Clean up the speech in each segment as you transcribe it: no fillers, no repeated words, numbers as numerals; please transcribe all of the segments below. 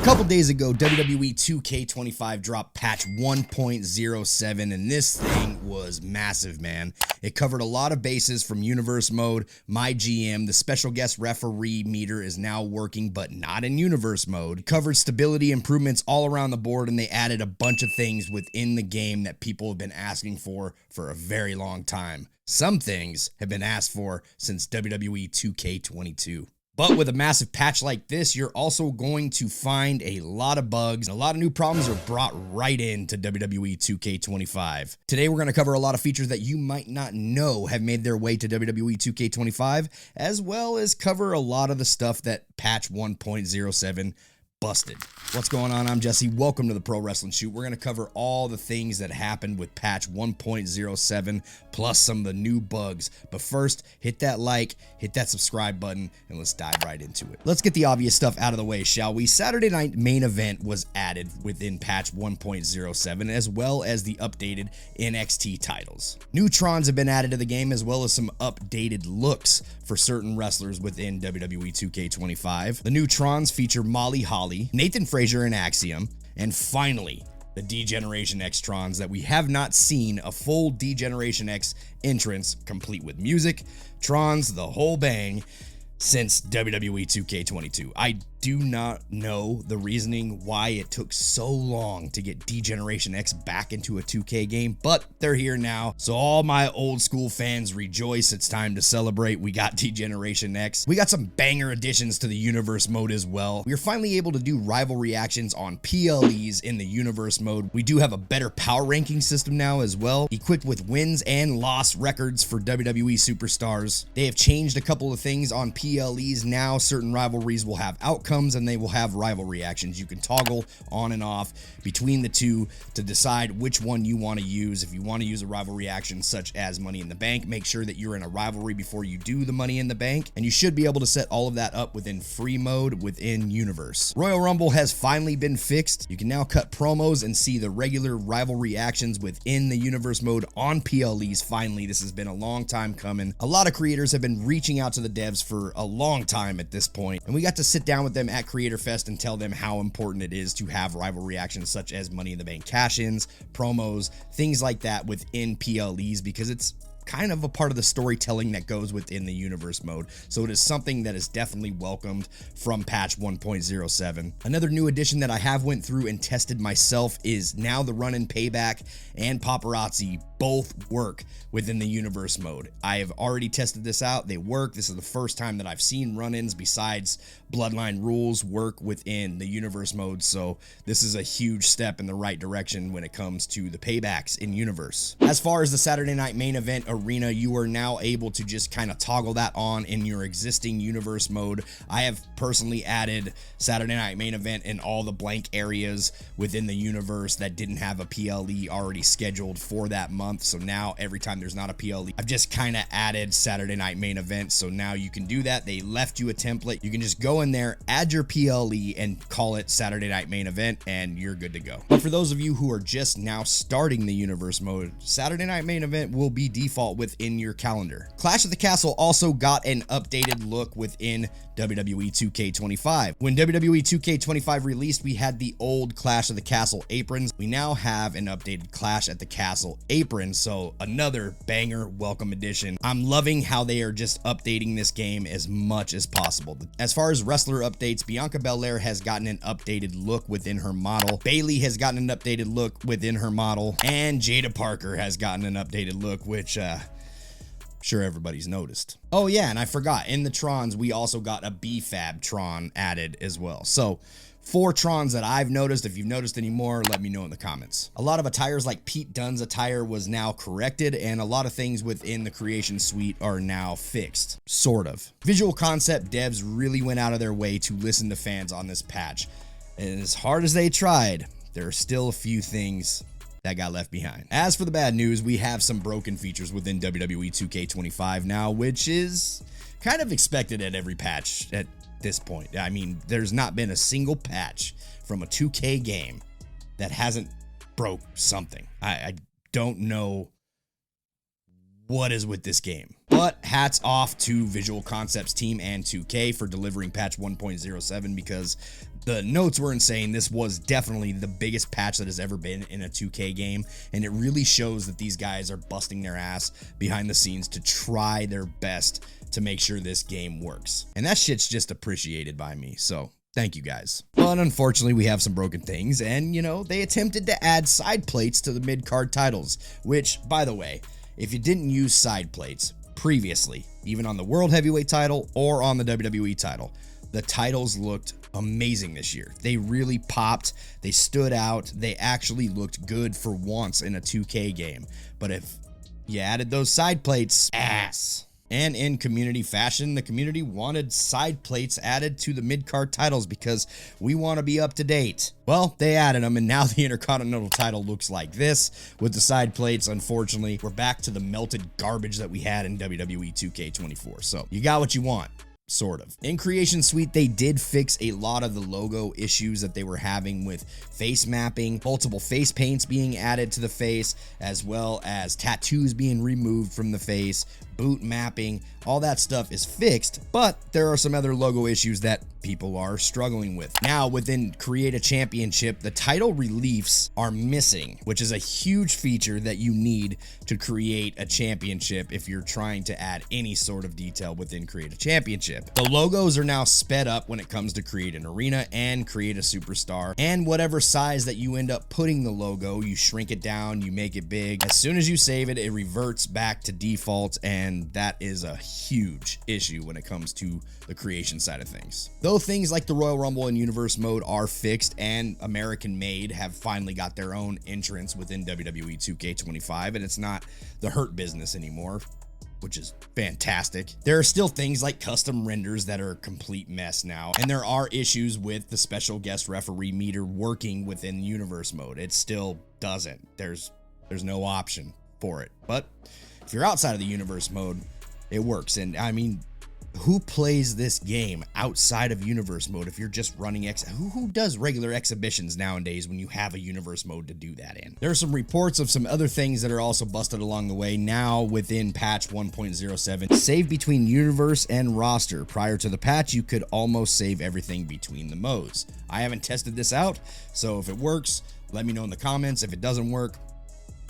A couple days ago, WWE 2K25 dropped patch 1.07, and this thing was massive, man. It covered a lot of bases from Universe Mode, My GM, the special guest referee meter is now working, but not in Universe Mode. It covered stability improvements all around the board, and they added a bunch of things within the game that people have been asking for a very long time. Some things have been asked for since WWE 2K22. But with a massive patch like this, you're also going to find a lot of bugs. A lot of new problems are brought right into WWE 2K25. Today, we're going to cover a lot of features that you might not know have made their way to WWE 2K25, as well as cover a lot of the stuff that patch 1.07 busted. What's going on? I'm Jesse. Welcome to the Pro Wrestling Shoot. We're going to cover all the things that happened with patch 1.07 plus some of the new bugs. But first, hit that like, hit that subscribe button, and let's dive right into it. Let's get the obvious stuff out of the way, shall we? Saturday Night Main Event was added within patch 1.07, as well as the updated NXT titles. New Trons have been added to the game, as well as some updated looks for certain wrestlers within WWE 2K25. The new Trons feature Molly Holly, Nathan Frazier in Axiom, and finally, the D-Generation X Trons that we have not seen a full D-Generation X entrance complete with music, Trons, the whole bang, since WWE 2K22. I do not know the reasoning why it took so long to get D-Generation X back into a 2K game, but they're here now. So all my old school fans rejoice. It's time to celebrate. We got D-Generation X. We got some banger additions to the Universe Mode as well. We are finally able to do rival reactions on PLEs in the Universe Mode. We do have a better power ranking system now as well, equipped with wins and loss records for WWE superstars. They have changed a couple of things on PLEs now. Certain rivalries will have outcomes and they will have rival reactions. You can toggle on and off between the two to decide which one you want to use. If you want to use a rival reaction such as Money in the Bank, make sure that you're in a rivalry before you do the Money in the Bank, and you should be able to set all of that up within free mode within Universe. Royal Rumble has finally been fixed. You can now cut promos and see the regular rival reactions within the Universe Mode on PLEs. Finally, this has been a long time coming. A lot of creators have been reaching out to the devs for a long time at this point, and we got to sit down with them at Creator Fest and tell them how important it is to have rival reactions such as Money in the Bank cash-ins, promos, things like that within PLEs, because it's kind of a part of the storytelling that goes within the Universe Mode. So it is something that is definitely welcomed from patch 1.07. Another new addition that I have went through and tested myself is now the run-in payback and paparazzi both work within the Universe Mode. I have already tested this out. They work. This is the first time that I've seen run-ins besides Bloodline Rules work within the Universe Mode. So this is a huge step in the right direction when it comes to the paybacks in Universe. As far as the Saturday Night Main Event arena, you are now able to just kind of toggle that on in your existing Universe Mode. I have personally added Saturday Night Main Event in all the blank areas within the universe that didn't have a PLE already scheduled for that month. So now every time there's not a PLE, I've just kind of added Saturday Night Main Event. So now you can do that. They left you a template. You can just go in there, add your PLE, and call it Saturday Night Main Event, and you're good to go. But for those of you who are just now starting the Universe Mode, Saturday Night Main Event will be default within your calendar. Clash at the Castle also got an updated look within WWE 2K25. When WWE 2K25 released, we had the old Clash of the Castle aprons. We now have an updated Clash at the Castle apron, so another banger welcome edition. I'm loving how they are just updating this game as much as possible. As far as wrestler updates, Bianca Belair has gotten an updated look within her model. Bayley has gotten an updated look within her model, and Jada Parker has gotten an updated look, which sure everybody's noticed. Oh yeah, and I forgot, in the Trons, we also got a BFAB Tron added as well. So 4 Trons that I've noticed. If you've noticed any more, let me know in the comments. A lot of attires like Pete Dunne's attire was now corrected, and a lot of things within the creation suite are now fixed, sort of. Visual concept devs really went out of their way to listen to fans on this patch, and as hard as they tried, there are still a few things that got left behind. As for the bad news, we have some broken features within WWE 2K25 now, which is kind of expected at every patch at this point. I mean, there's not been a single patch from a 2K game that hasn't broke something. I don't know what is with this game? But hats off to Visual Concepts team and 2K for delivering patch 1.07 because the notes were insane. This was definitely the biggest patch that has ever been in a 2K game, and it really shows that these guys are busting their ass behind the scenes to try their best to make sure this game works. And that shit's just appreciated by me, so thank you guys. But unfortunately, we have some broken things, and you know, they attempted to add side plates to the mid-card titles, which, by the way, if you didn't use side plates previously, even on the World Heavyweight title or on the WWE title, the titles looked amazing this year. They really popped, they stood out, they actually looked good for once in a 2K game. But if you added those side plates, ass. And in community fashion, the community wanted side plates added to the mid-card titles because we want to be up to date. Well, they added them, and now the Intercontinental title looks like this with the side plates. Unfortunately, we're back to the melted garbage that we had in WWE 2K24. So you got what you want. Sort of. In Creation Suite, they did fix a lot of the logo issues that they were having with face mapping, multiple face paints being added to the face, as well as tattoos being removed from the face, boot mapping. All that stuff is fixed, but there are some other logo issues that people are struggling with. Now, within Create a Championship, the title reliefs are missing, which is a huge feature that you need to create a championship if you're trying to add any sort of detail within Create a Championship. The logos are now sped up when it comes to create an arena and create a superstar, and whatever size that you end up putting the logo, you shrink it down, you make it big. As soon as you save it, it reverts back to default, and that is a huge issue when it comes to the creation side of things. Though things like the Royal Rumble and Universe mode are fixed and American made have finally got their own entrance within WWE 2K25, and it's not the Hurt Business anymore, which is fantastic. There are still things like custom renders that are a complete mess now, and there are issues with the special guest referee meter working within Universe mode. It still doesn't. There's no option for it. But if you're outside of the Universe mode, it works. And I mean, who plays this game outside of Universe mode if you're just running who does regular exhibitions nowadays when you have a Universe mode to do that in? There are some reports of some other things that are also busted along the way now within patch 1.07. Save between Universe and roster. Prior to the patch, you could almost save everything between the modes. I haven't tested this out, so if it works, let me know in the comments. If it doesn't work,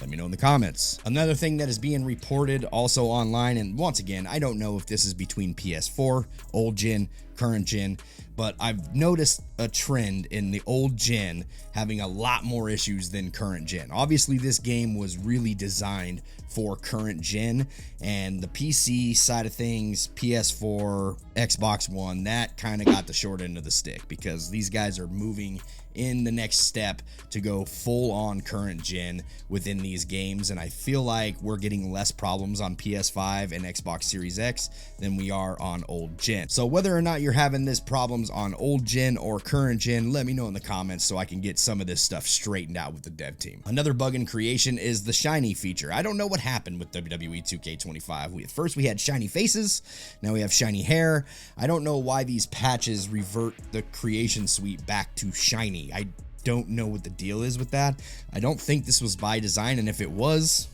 let me know in the comments. Another thing that is being reported also online, and once again, I don't know if this is between PS4, old gen, current gen, but I've noticed a trend in the old gen having a lot more issues than current gen. Obviously, this game was really designed for current gen, and the PC side of things, PS4, Xbox One, that kind of got the short end of the stick because these guys are moving in the next step to go full on current gen within these games, and I feel like we're getting less problems on PS5 and Xbox Series X than we are on old gen. So whether or not you're having this problems on old gen or current gen, let me know in the comments so I can get some of this stuff straightened out with the dev team. Another bug in creation is the shiny feature. I don't know what happened with WWE 2K25. First we had shiny faces, now we have shiny hair. I don't know why these patches revert the creation suite back to shiny. I don't know what the deal is with that. I don't think this was by design, and if it was,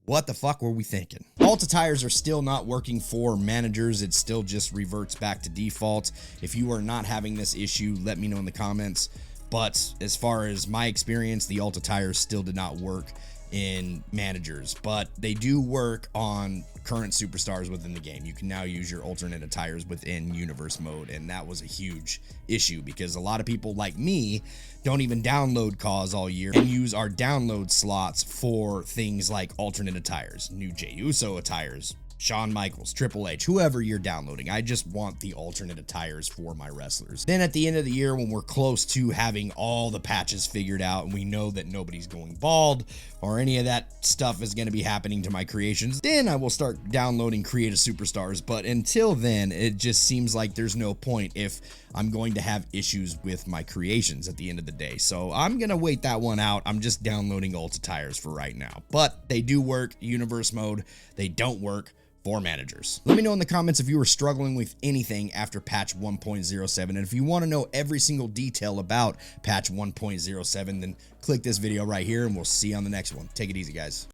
what the fuck were we thinking? Alta tires are still not working for managers. It still just reverts back to default. If you are not having this issue, let me know in the comments. But as far as my experience, the Alta tires still did not work in managers, but they do work on current superstars within the game. You can now use your alternate attires within Universe mode, and that was a huge issue because a lot of people like me don't even download CAWs all year and use our download slots for things like alternate attires, new Jey Uso attires, Shawn Michaels, Triple H, whoever you're downloading. I just want the alternate attires for my wrestlers. Then at the end of the year, when we're close to having all the patches figured out and we know that nobody's going bald or any of that stuff is going to be happening to my creations, then I will start downloading Creative Superstars. But until then, it just seems like there's no point if I'm going to have issues with my creations at the end of the day. So I'm going to wait that one out. I'm just downloading Ulta tires for right now. But they do work Universe mode. They don't work for managers. Let me know in the comments if you were struggling with anything after patch 1.07, and if you want to know every single detail about patch 1.07, then click this video right here and we'll see you on the next one. Take it easy, guys.